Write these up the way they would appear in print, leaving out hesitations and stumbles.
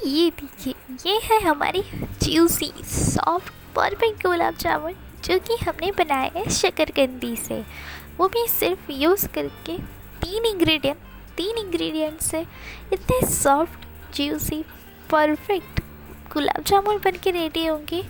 ये देखिए, ये है हमारी juicy soft perfect gulab jamun जो कि हमने बनाए हैं शक्करकंदी से, वो भी सिर्फ यूज़ करके तीन इंग्रेडिएंट से इतने soft juicy perfect gulab jamun बन के रेडी होंगे।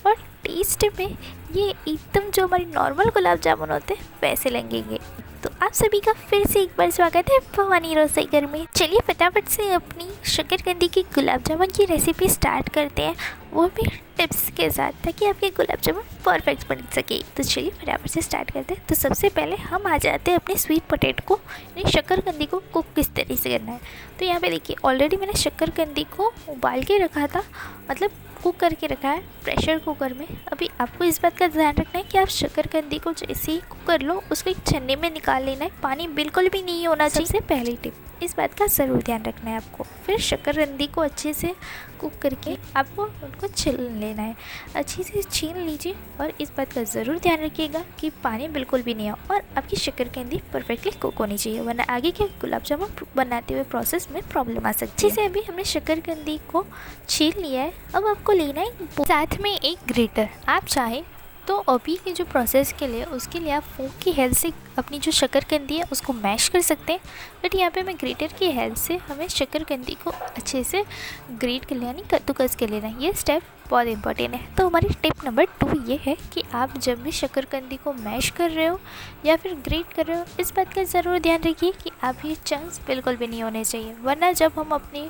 और टेस्ट में ये एकदम जो हमारे नॉर्मल गुलाब जामुन होते हैं वैसे लगेंगे। तो आप सभी का फिर से एक बार स्वागत है भवानी रसोई घर में। चलिए फटाफट से अपनी शक्करकंदी की गुलाब जामुन की रेसिपी स्टार्ट करते हैं, वो भी टिप्स के साथ, ताकि आपके गुलाब जामुन परफेक्ट बन सके। तो चलिए फटाफट से स्टार्ट करते हैं। तो सबसे पहले हम आ जाते हैं अपने स्वीट पोटैटो को, यानी शक्करकंदी को कुक किस तरीके से करना है। तो यहाँ पे देखिए, ऑलरेडी मैंने शक्करकंदी को उबाल के रखा था, मतलब कुक करके रखा है प्रेशर कुकर में। अभी आपको इस बात का ध्यान रखना है कि आप शक्करकंदी को जैसे ही कुक कर लो उसको एक छन्नी में निकाल लेना है, पानी बिल्कुल भी नहीं होना चाहिए। सबसे पहली टिप, इस बात का ज़रूर ध्यान रखना है आपको। फिर शक्करकंदी को अच्छे से कुक करके आपको उनको छील लेना है, अच्छे से छील लीजिए। और इस बात का ज़रूर ध्यान रखिएगा कि पानी बिल्कुल भी नहीं हो और आपकी शक्करकंदी परफेक्टली कुक होनी चाहिए, वरना आगे के गुलाब जामुन बनाते हुए प्रोसेस में प्रॉब्लम आ सकती है। अच्छे से अभी हमने शक्करकंदी को छील लिया है। अब आपको लेना है साथ में एक ग्रेटर। आप चाहें तो अभी के जो प्रोसेस के लिए उसके लिए आप फोक की हेल्प से अपनी जो शक्करकंदी है उसको मैश कर सकते हैं, बट यहाँ पे मैं ग्रेटर की हेल्प से हमें शक्करकंदी को अच्छे से ग्रेट कर लेना, यानी कद्दूकस कर लेना है। ये स्टेप बहुत इंपॉर्टेंट है। तो हमारी टिप नंबर 2 ये है कि आप जब भी शक्करकंदी को मैश कर रहे हो या फिर ग्रेट कर रहे हो, इस बात का ज़रूर ध्यान रखिए कि आप ये चंक्स बिल्कुल भी नहीं होने चाहिए, वरना जब हम अपने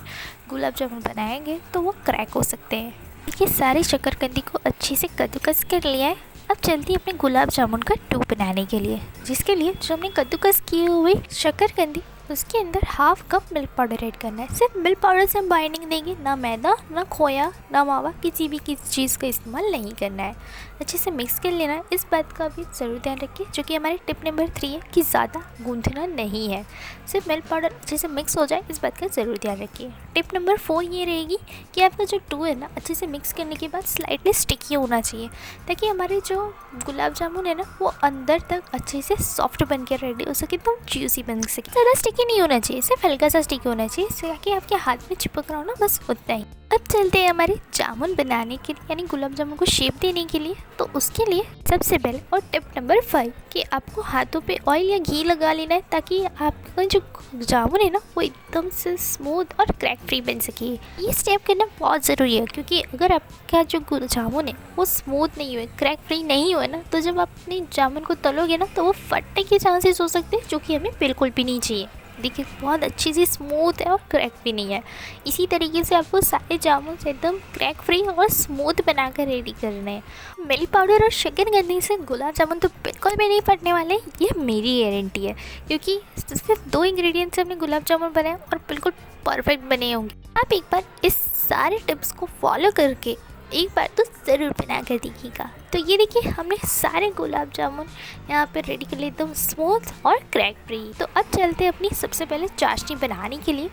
गुलाब जामुन बनाएंगे तो वो क्रैक हो सकते हैं। देखिए, सारी शक्करकंदी को अच्छे से कद्दूकस कर लिया है। अब चलती है अपने गुलाब जामुन का डो बनाने के लिए, जिसके लिए जो हमने कद्दूकस किए हुए शक्करकंदी उसके अंदर half cup milk powder add करना है। सिर्फ मिल्क पाउडर से हम बाइंडिंग देंगे, ना मैदा, ना खोया, ना मावा, किसी भी चीज़ का इस्तेमाल नहीं करना है। अच्छे से मिक्स कर लेना है। इस बात का भी ज़रूर ध्यान रखिए, जो कि हमारी टिप नंबर 3 है कि ज़्यादा गूंथना नहीं है, सिर्फ मिल्क पाउडर अच्छे से मिक्स हो जाए, इस बात का ज़रूर ध्यान रखिए। टिप नंबर 4 ये रहेगी कि आपका जो डो है ना, अच्छे से मिक्स करने के बाद स्लाइटली स्टिकी होना चाहिए, ताकि हमारे जो गुलाब जामुन है ना वो अंदर तक अच्छे से सॉफ्ट बन के रेडी हो सके, एकदम जूसी बन सके। ज़्यादा स्टिकी नहीं होना चाहिए, सिर्फ हल्का सा स्टिकी होना चाहिए, ताकि आपके हाथ में चिपक रहा हो ना, बस उतना ही। अब चलते हैं हमारे जामुन बनाने के लिए, यानी गुलाब जामुन को शेप देने के लिए। तो उसके लिए सबसे पहले और टिप नंबर 5 कि आपको हाथों पे ऑयल या घी लगा लेना है, ताकि आपका जो जामुन है ना वो एकदम से स्मूथ और क्रैक फ्री बन सके। ये स्टेप करना बहुत ज़रूरी है, क्योंकि अगर आपका जो जामुन है वो स्मूथ नहीं हुए, क्रैक फ्री नहीं हुए ना, तो जब आप अपने जामुन को तलोगे ना तो वो फटने के चांसेस हो सकते हैं, जो कि हमें बिल्कुल भी नहीं चाहिए। देखिए, बहुत अच्छी सी स्मूथ है और क्रैक भी नहीं है। इसी तरीके से आपको सारे जामुन से एकदम क्रैक फ्री और स्मूथ बनाकर रेडी करना है। मिल्क पाउडर और शक्करकंदी से गुलाब जामुन तो बिल्कुल भी नहीं फटने वाले, ये मेरी गारंटी है, क्योंकि सिर्फ 2 इंग्रेडिएंट से हमने गुलाब जामुन बनाए और बिल्कुल परफेक्ट बने होंगे। आप एक बार इस सारे टिप्स को फॉलो करके एक बार तो ज़रूर बना कर देखिएगा। तो ये देखिए, हमने सारे गुलाब जामुन यहाँ पे रेडी कर लिए एकदम स्मूथ और क्रैक फ्री। तो अब चलते हैं अपनी सबसे पहले चाशनी बनाने के लिए।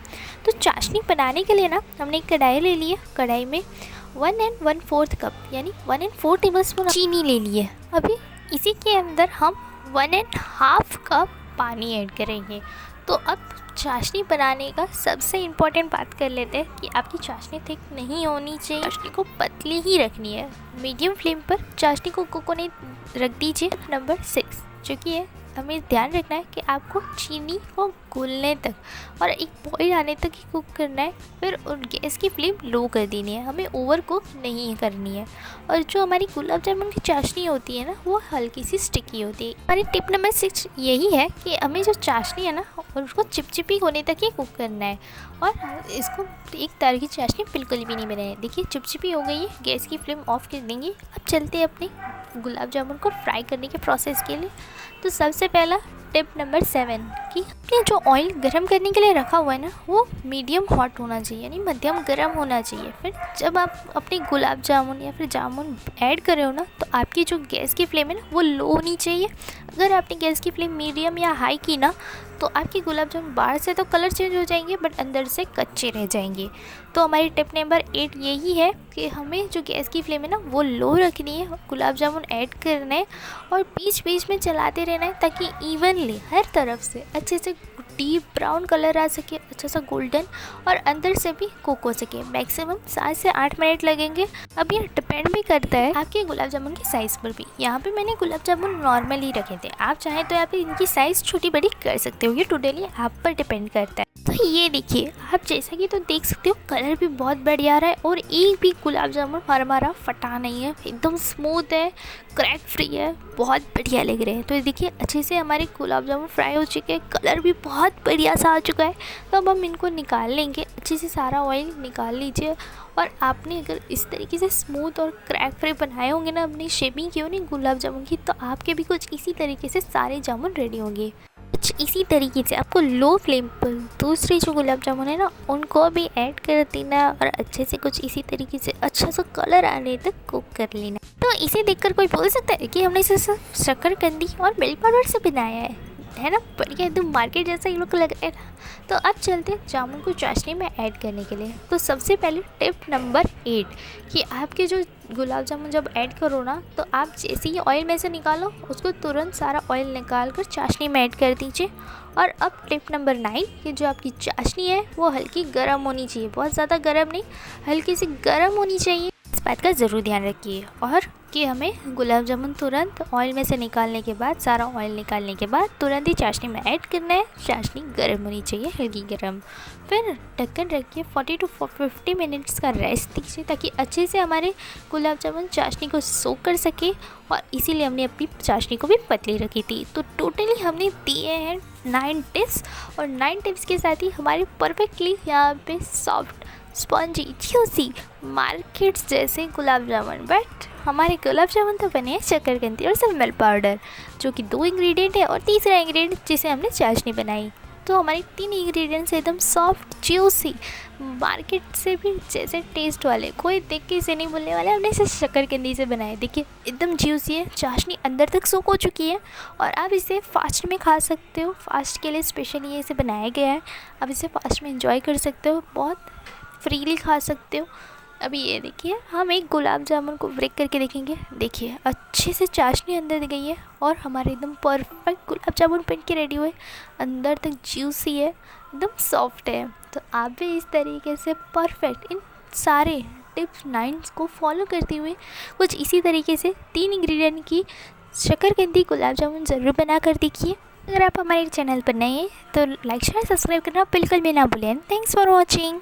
तो चाशनी बनाने के लिए ना हमने एक कढ़ाई ले ली है। कढ़ाई में 1 1/4 कप यानी 1 4 टेबलस्पून चीनी ले ली है। अभी इसी के अंदर हम 1½ कप पानी ऐड करेंगे। तो अब चाशनी बनाने का सबसे इम्पॉर्टेंट बात कर लेते हैं कि आपकी चाशनी थिक नहीं होनी चाहिए, चाशनी को पतली ही रखनी है। मीडियम फ्लेम पर चाशनी को कुक होने रख दीजिए। नंबर 6 जो कि है, हमें ध्यान रखना है कि आपको चीनी को घुलने तक और एक बॉईल आने तक ही कुक करना है। फिर गैस की फ्लेम लो कर देनी है, हमें ओवर कुक नहीं करनी है। और जो हमारी गुलाब जामुन की चाशनी होती है ना वो हल्की सी स्टिकी होती है। हमारी टिप नंबर 6 यही है कि हमें जो चाशनी है ना और उसको चिपचिपी होने तक ही कुक करना है, और इसको एक तरह की चाशनी बिल्कुल भी नहीं बनाए। देखिए, चिपचिपी हो गई है, गैस की फ्लेम ऑफ कर देंगे। अब चलते हैं अपने गुलाब जामुन को फ्राई करने के प्रोसेस के लिए। तो सबसे पहला टिप नंबर 7 कि आपने जो ऑयल गर्म करने के लिए रखा हुआ है ना वो मीडियम हॉट होना चाहिए, यानी मध्यम गर्म होना चाहिए। फिर जब आप अपने गुलाब जामुन या फिर जामुन ऐड कर रहे हो ना, तो आपकी जो गैस की फ्लेम है ना वो लो होनी चाहिए। अगर आपने गैस की फ्लेम मीडियम या हाई की ना, तो आपके गुलाब जामुन बाहर से तो कलर चेंज हो जाएंगे, बट अंदर से कच्चे रह जाएंगे। तो हमारी टिप नंबर 8 यही है कि हमें जो गैस की फ्लेम है ना वो लो रखनी है, गुलाब जामुन ऐड करना है और बीच बीच में चलाते रहना है, ताकि इवनली हर तरफ से अच्छे से डीप ब्राउन कलर आ सके, अच्छा सा गोल्डन, और अंदर से भी कुक हो सके। मैक्सिमम 7 से 8 मिनट लगेंगे। अब ये डिपेंड भी करता है आपके गुलाब जामुन की साइज़ पर भी। यहाँ पे मैंने गुलाब जामुन नॉर्मल ही रखे थे, आप चाहें तो यहाँ पे इनकी साइज़ छोटी बड़ी कर सकते हो, ये टोटली आप पर डिपेंड करता है। तो ये देखिए आप जैसा कि तो देख सकते हो कलर भी बहुत बढ़िया आ रहा है और एक भी गुलाब जामुन हमारा फटा नहीं है, एकदम स्मूथ है, क्रैक फ्री है, बहुत बढ़िया लग रहे हैं। तो ये देखिए अच्छे से हमारे गुलाब जामुन फ्राई हो चुके हैं, कलर भी बहुत बढ़िया सा आ चुका है। तो अब हम इनको निकाल लेंगे, अच्छे से सारा ऑयल निकाल लीजिए। और आपने अगर इस तरीके से स्मूथ और क्रैक फ्री बनाए होंगे ना, अपनी शेपिंग की हो नहीं गुलाब जामुन की, तो आपके भी कुछ इसी तरीके से सारे जामुन रेडी होंगे। कुछ इसी तरीके से आपको लो फ्लेम पर दूसरे जो गुलाब जामुन है ना उनको भी ऐड कर देना और अच्छे से कुछ इसी तरीके से अच्छा सा कलर आने तक कुक कर लेना। तो इसे देखकर कोई बोल सकता है कि हमने इसे शक्करकंदी और मिल्क पाउडर से बनाया है ना, बढ़िया एकदम मार्केट जैसा ये लोग लग रहा है ना। तो अब चलते हैं जामुन को चाशनी में ऐड करने के लिए। तो सबसे पहले टिप नंबर 8 कि आपके जो गुलाब जामुन जब ऐड करो ना, तो आप जैसे ही ऑयल में से निकालो उसको तुरंत सारा ऑयल निकाल कर चाशनी में ऐड कर दीजिए। और अब टिप नंबर 9 कि जो आपकी चाशनी है वो हल्की गर्म होनी चाहिए, बहुत ज़्यादा गर्म नहीं, हल्की सी गर्म होनी चाहिए। इस बात का ज़रूर ध्यान रखिए। और कि हमें गुलाब जामुन तुरंत ऑयल में से निकालने के बाद, सारा ऑयल निकालने के बाद तुरंत ही चाशनी में ऐड करना है। चाशनी गर्म होनी चाहिए, हल्की गर्म। फिर ढक्कन रखिए, 40 to 50 मिनट्स का रेस्ट दीजिए ताकि अच्छे से हमारे गुलाब जामुन चाशनी को सोक कर सके। और इसीलिए हमने अपनी चाशनी को भी पतली रखी थी। तो टोटली हमने दिए हैं 9 टिप्स, और 9 टिप्स के साथ ही हमारे परफेक्टली यहाँ पे सॉफ्ट, स्पॉन्जी, ज्यूसी मार्केट्स जैसे गुलाब जामुन। बट हमारे गुलाब जामुन तो बने हैं शक्करकंदी और सब मिल्क पाउडर, जो कि 2 इंग्रेडिएंट है, और तीसरा इंग्रेडिएंट जिसे हमने चाशनी बनाई। तो हमारे 3 इंग्रेडिएंट्स एकदम सॉफ्ट, ज्यूसी, मार्केट से भी जैसे टेस्ट वाले। कोई देख के इसे नहीं बोलने वाला हमने इसे शक्करकंदी से बनाया। देखिए एकदम ज्यूसी है, चाशनी अंदर तक सोक हो चुकी है, और आप इसे फास्ट में खा सकते हो। फास्ट के लिए स्पेशली ये इसे बनाया गया है, आप इसे फास्ट में एंजॉय कर सकते हो, बहुत फ्रीली खा सकते हो। अभी ये देखिए हम एक गुलाब जामुन को ब्रेक करके देखेंगे। देखिए अच्छे से चाशनी अंदर गई है और हमारे एकदम परफेक्ट गुलाब जामुन बन के रेडी हुए, अंदर तक ज्यूसी है, एकदम सॉफ्ट है। तो आप भी इस तरीके से परफेक्ट इन सारे टिप्स 9 को फॉलो करते हुए कुछ इसी तरीके से 3 इंग्रेडिएंट की शक्करकंदी गुलाब जामुन ज़रूर बना कर देखिए। अगर आप हमारे चैनल पर नए हैं तो लाइक शेयर सब्सक्राइब करना बिल्कुल भी ना भूलें। Thanks for watching.